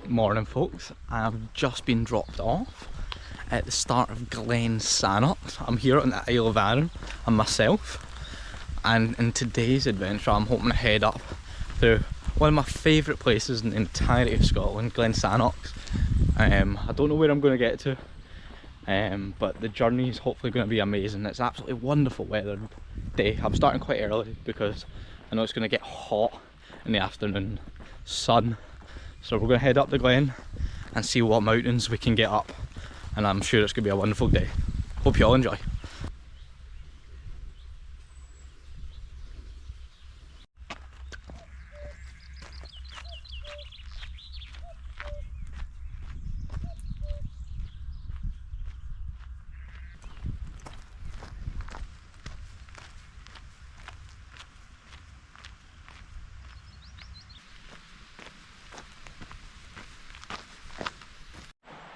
Morning folks, I've just been dropped off at the start of Glen Sannox. I'm here on the Isle of Arran and myself, and in today's adventure I'm hoping to head up through one of my favourite places in the entirety of Scotland, Glen Sannox. I don't know where I'm going to get to, but the journey is hopefully going to be amazing. It's absolutely wonderful weather day. I'm starting quite early because I know it's going to get hot in the afternoon, sun. So we're going to head up the Glen and see what mountains we can get up, and I'm sure it's going to be a wonderful day. Hope you all enjoy.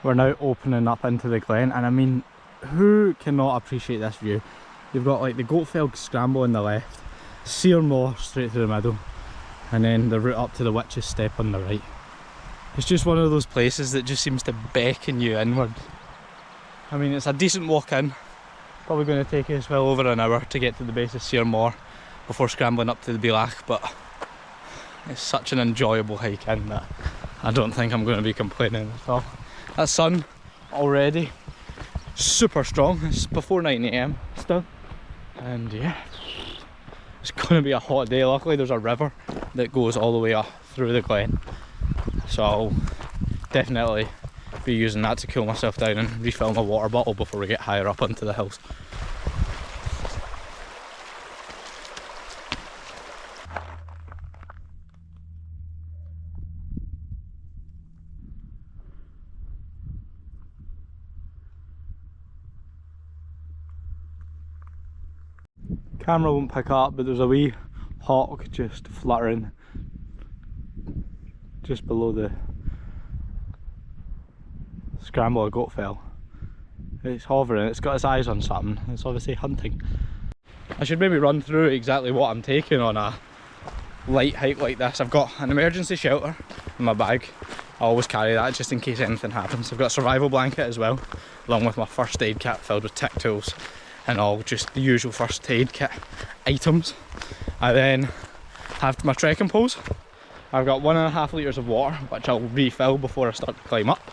We're now opening up into the Glen, and I mean, who cannot appreciate this view? You've got like the Goatfell Scramble on the left, Cir Mohr straight through the middle, and then the route up to the Witch's Step on the right. It's just one of those places that just seems to beckon you inward. I mean, it's a decent walk in, probably going to take us well over an hour to get to the base of Cir Mohr before scrambling up to the Beinn, but it's such an enjoyable hike in that I don't think I'm going to be complaining at all. That sun already super strong. It's before 9 AM still, and yeah, it's going to be a hot day. Luckily there's a river that goes all the way up through the Glen, so I'll definitely be using that to cool myself down and refill my water bottle before we get higher up onto the hills. Camera won't pick up, but there's a wee hawk just fluttering just below the scramble of Goatfell. It's hovering, it's got its eyes on something, it's obviously hunting. I should maybe run through exactly what I'm taking on a light hike like this. I've got an emergency shelter in my bag. I always carry that just in case anything happens. I've got a survival blanket as well, along with my first aid kit filled with tick tools and all just the usual first aid kit items. I then have my trekking poles. I've got 1.5 litres of water, which I'll refill before I start to climb up.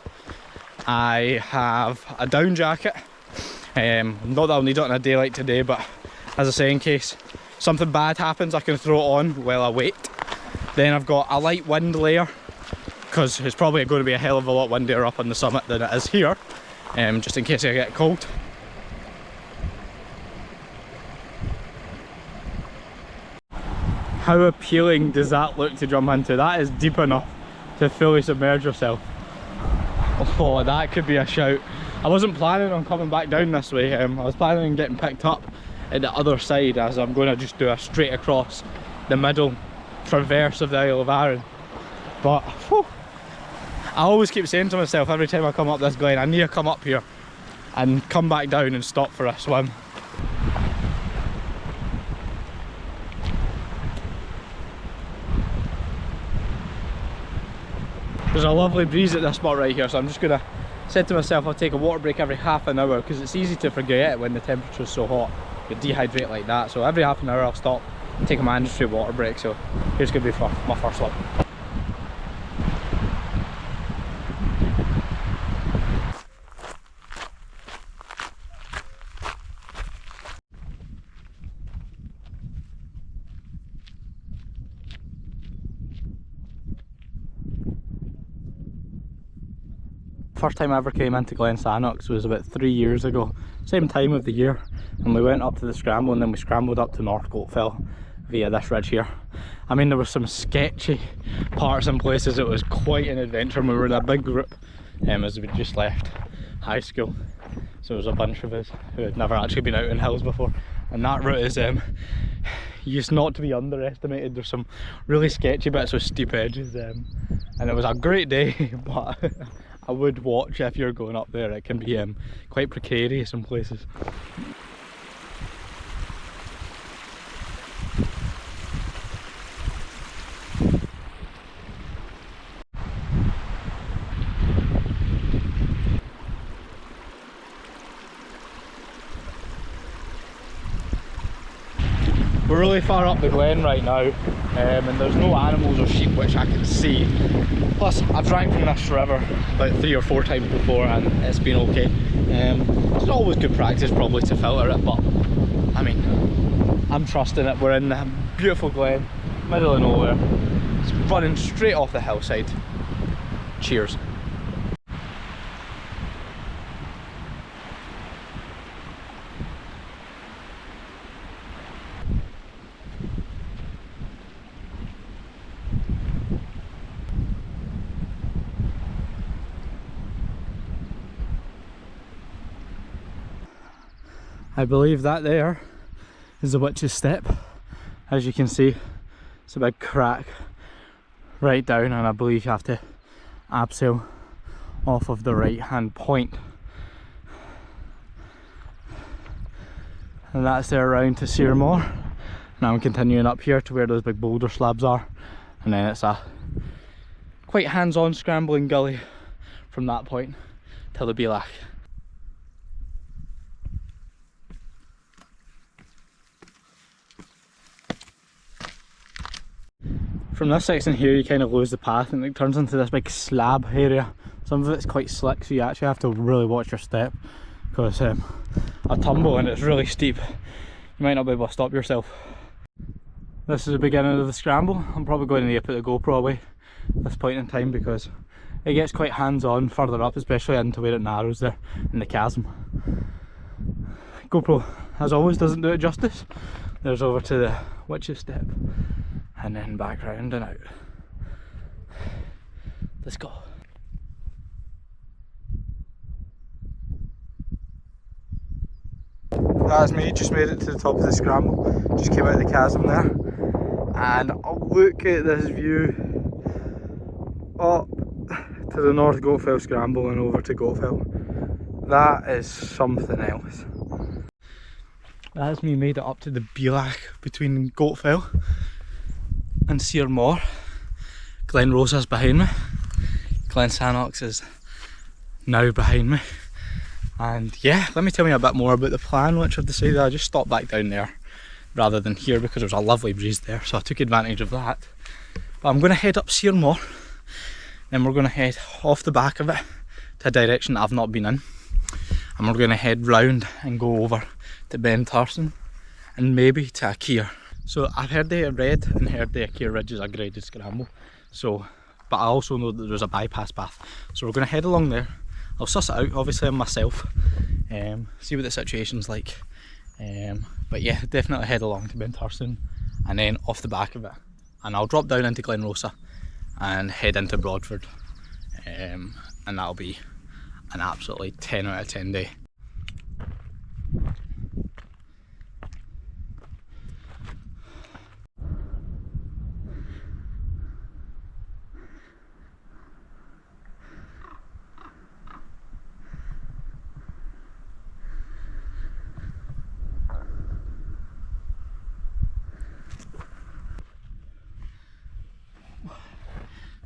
I have a down jacket, not that I'll need it on a day like today, but as I say, in case something bad happens I can throw it on while I wait. Then I've got a light wind layer, because it's probably going to be a hell of a lot windier up on the summit than it is here, just in case I get cold. How appealing does that look to jump into? That is deep enough to fully submerge yourself. Oh, that could be a shout. I wasn't planning on coming back down this way. I was planning on getting picked up at the other side, as I'm going to just do a straight across the middle traverse of the Isle of Arran. But whew, I always keep saying to myself every time I come up this Glen, I need to come up here and come back down and stop for a swim. There's a lovely breeze at this spot right here, so I'm just gonna say to myself I'll take a water break every half an hour, because it's easy to forget when the temperature's so hot, you dehydrate like that. So every half an hour I'll stop and take a mandatory water break. So here's gonna be my first one. First time I ever came into Glen Sannox was about 3 years ago, same time of the year, and we went up to the scramble and then we scrambled up to North Goatfell via this ridge here. I mean, there were some sketchy parts and places. It was quite an adventure, and we were in a big group as we just left high school, so there was a bunch of us who had never actually been out in hills before, and that route is used not to be underestimated. There's some really sketchy bits with steep edges, and it was a great day, but I would watch if you're going up there. It can be quite precarious in places. really far up the glen right now, and there's no animals or sheep which I can see. Plus, I've drank from this river about 3 or 4 times before and it's been okay. It's always good practice probably to filter it, but I mean, I'm trusting it. We're in the beautiful glen, middle of nowhere. It's running straight off the hillside. Cheers. I believe that there is the witch's step. As you can see, it's a big crack right down, and I believe you have to abseil off of the right hand point. And that's there around to Cir Mohr. Now I'm continuing up here to where those big boulder slabs are, and then it's a quite hands-on scrambling gully from that point till the Bealach. From this section here you kind of lose the path and it turns into this big slab area. Some of it's quite slick, so you actually have to really watch your step, because a tumble and it's really steep, you might not be able to stop yourself. This is the beginning of the scramble. I'm probably going to need to put the GoPro away at this point in time because it gets quite hands-on further up, especially into where it narrows there in the chasm. GoPro, as always, doesn't do it justice. There's over to the witch's step and then back round and out. Let's go. That's me, just made it to the top of the scramble. Just came out of the chasm there. And look at this view up to the North Goatfell scramble and over to Goatfell. That is something else. That's me made it up to the Bealach between Goatfell and Cir Mohr. Glen Rosa's behind me. Glen Sannox is now behind me. And yeah, let me tell you a bit more about the plan which I've decided. I just stopped back down there rather than here because there was a lovely breeze there, so I took advantage of that. But I'm going to head up Cir Mohr, then we're going to head off the back of it to a direction that I've not been in, and we're going to head round and go over to Beinn Tarsuinn and maybe to Cir. So I've heard the Red and heard the Cir Ridge is a graded scramble, so but I also know that there's a bypass path, so we're going to head along there. I'll suss it out obviously on myself, see what the situation's like, but yeah, definitely head along to Beinn Tarsuinn and then off the back of it, and I'll drop down into Glen Rosa and head into Broadford, and that'll be an absolutely 10 out of 10 day.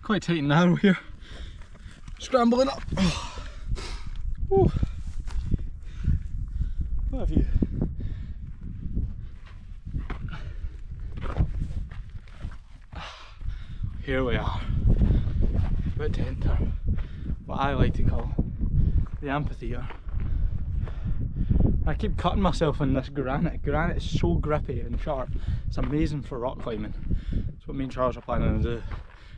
Quite tight and narrow here. Scrambling up. Oh. What have you? Here we are. About to enter what I like to call the amphitheatre. I keep cutting myself in this granite. Granite is so grippy and sharp. It's amazing for rock climbing. That's what me and Charles are planning to do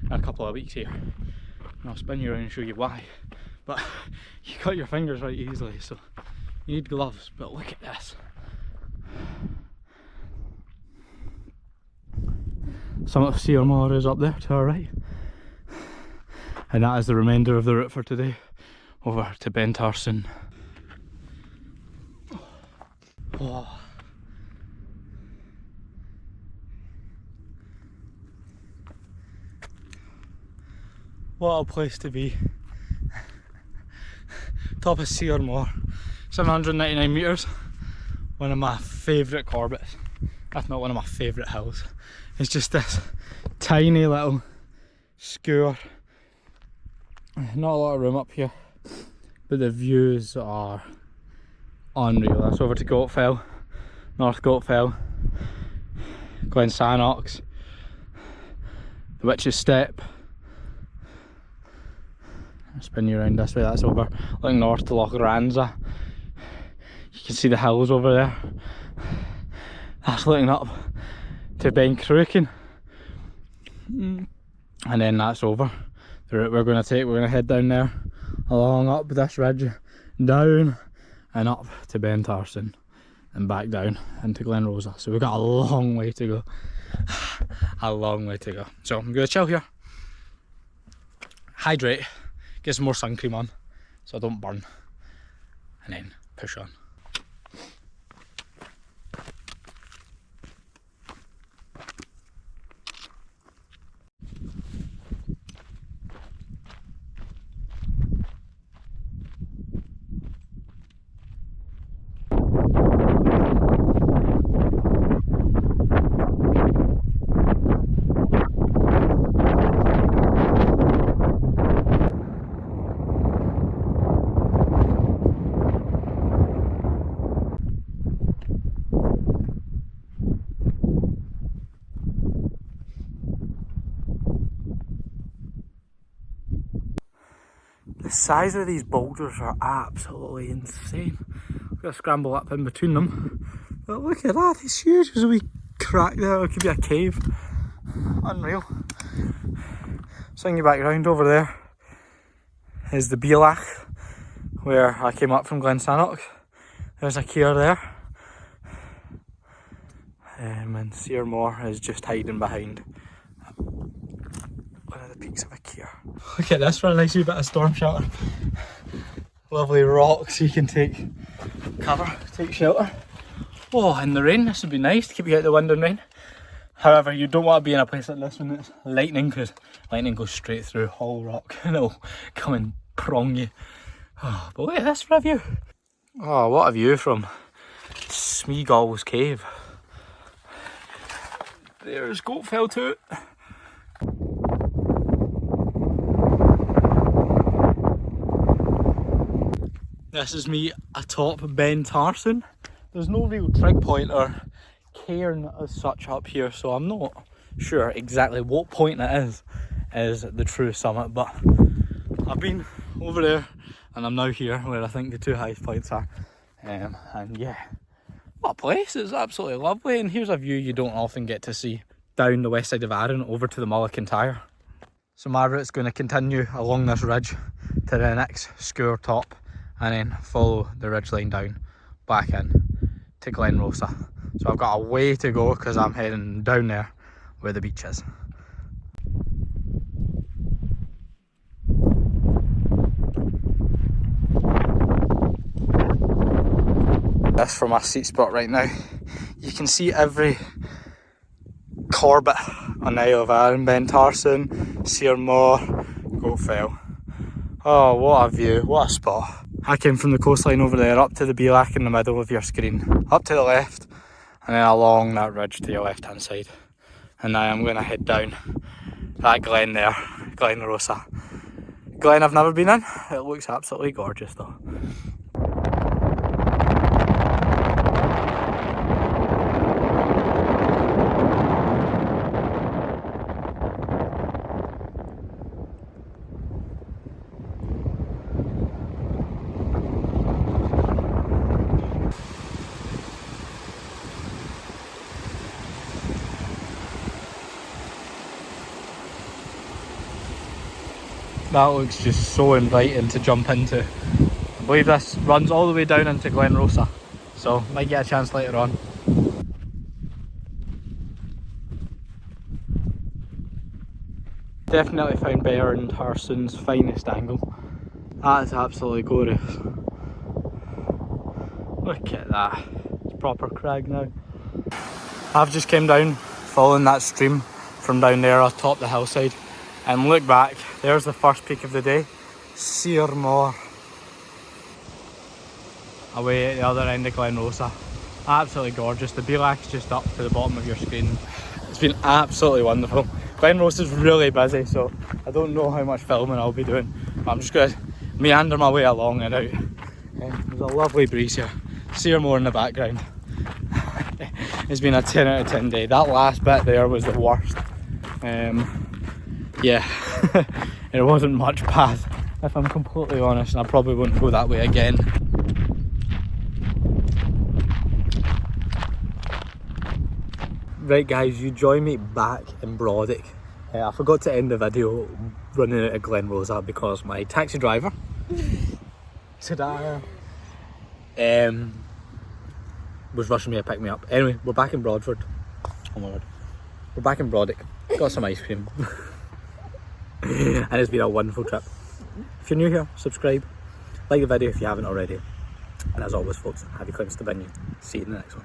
in a couple of weeks here. And I'll spin you around and show you why. But you cut your fingers right easily, so you need gloves. But look at this. Summit of Cir Mohr is up there to our right. And that is the remainder of the route for today. Over to Beinn Tarsuinn. Oh. What a place to be. Top of Cir Mohr, 799 metres. One of my favourite Corbetts, if not one of my favourite hills. It's just this tiny little skewer. Not a lot of room up here, but the views are unreal. That's over to Goatfell, North Goatfell. Glen Sannox, the Witch's Step. I'll spin you around this way, that's over. Looking north to Loch Ranza. You can see the hills over there. That's looking up to Beinn Tarsuinn. And then that's over. The route we're going to take, we're going to head down there, along up this ridge, down and up to Beinn Tarsuinn and back down into Glen Rosa. So we've got a long way to go. A long way to go. So I'm going to chill here, hydrate, get some more sun cream on so I don't burn, and then push on. The size of these boulders are absolutely insane. We've got to scramble up in between them. But look at that, it's huge. There's a wee crack there, it could be a cave. Unreal. Swing you back round over there is the Bealach, where I came up from Glen Sannox. There's a Cir there. And Cir Mohr is just hiding behind one of the peaks of a Cir. Look at this for a nice wee bit of storm shelter. Lovely rocks you can take cover, take shelter. Oh, in the rain, this would be nice to keep you out of the wind and rain. However, you don't want to be in a place like this when it's lightning, because lightning goes straight through all rock and it'll come and prong you. Oh, but look at this for a view. Oh, what a view from Smeagol's cave. There's Goatfell to it. This is me atop Beinn Tarsuinn. There's no real trig point or cairn as such up here, so I'm not sure exactly what point it is the true summit, but I've been over there and I'm now here where I think the two highest points are. And yeah, what a place, it's absolutely lovely, and here's a view you don't often get to see down the west side of Arran over to the Mull of Kintyre. So my route's going to continue along this ridge to the next skewer top and then follow the ridge line down back in to Glen Rosa. So I've got a way to go because I'm heading down there where the beach is. That's for my seat spot right now. You can see every corbett on the Isle of Arran, Beinn Tarsuinn, Cir Mohr, Goatfell. Oh, what a view, what a spot. I came from the coastline over there up to the Bealach in the middle of your screen, up to the left, and then along that ridge to your left hand side. And now I'm going to head down that glen there, Glen Rosa. Glen I've never been in, it looks absolutely gorgeous though. That looks just so inviting to jump into. I believe this runs all the way down into Glen Rosa, so might get a chance later on. Definitely found Beinn Tarsuinn's finest angle. That is absolutely glorious. Look at that, it's proper crag now. I've just came down following that stream from down there atop the hillside. And look back, there's the first peak of the day, Cir Mohr. Away at the other end of Glen Rosa. Absolutely gorgeous. The Bealach's just up to the bottom of your screen. It's been absolutely wonderful. Glen Rosa's really busy, so I don't know how much filming I'll be doing. But I'm just going to meander my way along and out. There's a lovely breeze here. Cir Mohr in the background. It's been a 10 out of 10 day. That last bit there was the worst. Yeah, it wasn't much path, if I'm completely honest, and I probably wouldn't go that way again. Right guys, you join me back in Brodick. I forgot to end the video running out of Glen Rosa because my taxi driver was rushing me to pick me up. Anyway, we're back in Brodford. Oh my god. We're back in Brodick. Got some ice cream. And it's been a wonderful trip. If you're new here, subscribe. Like the video if you haven't already. And as always folks, happy climbs to Beinn. See you in the next one.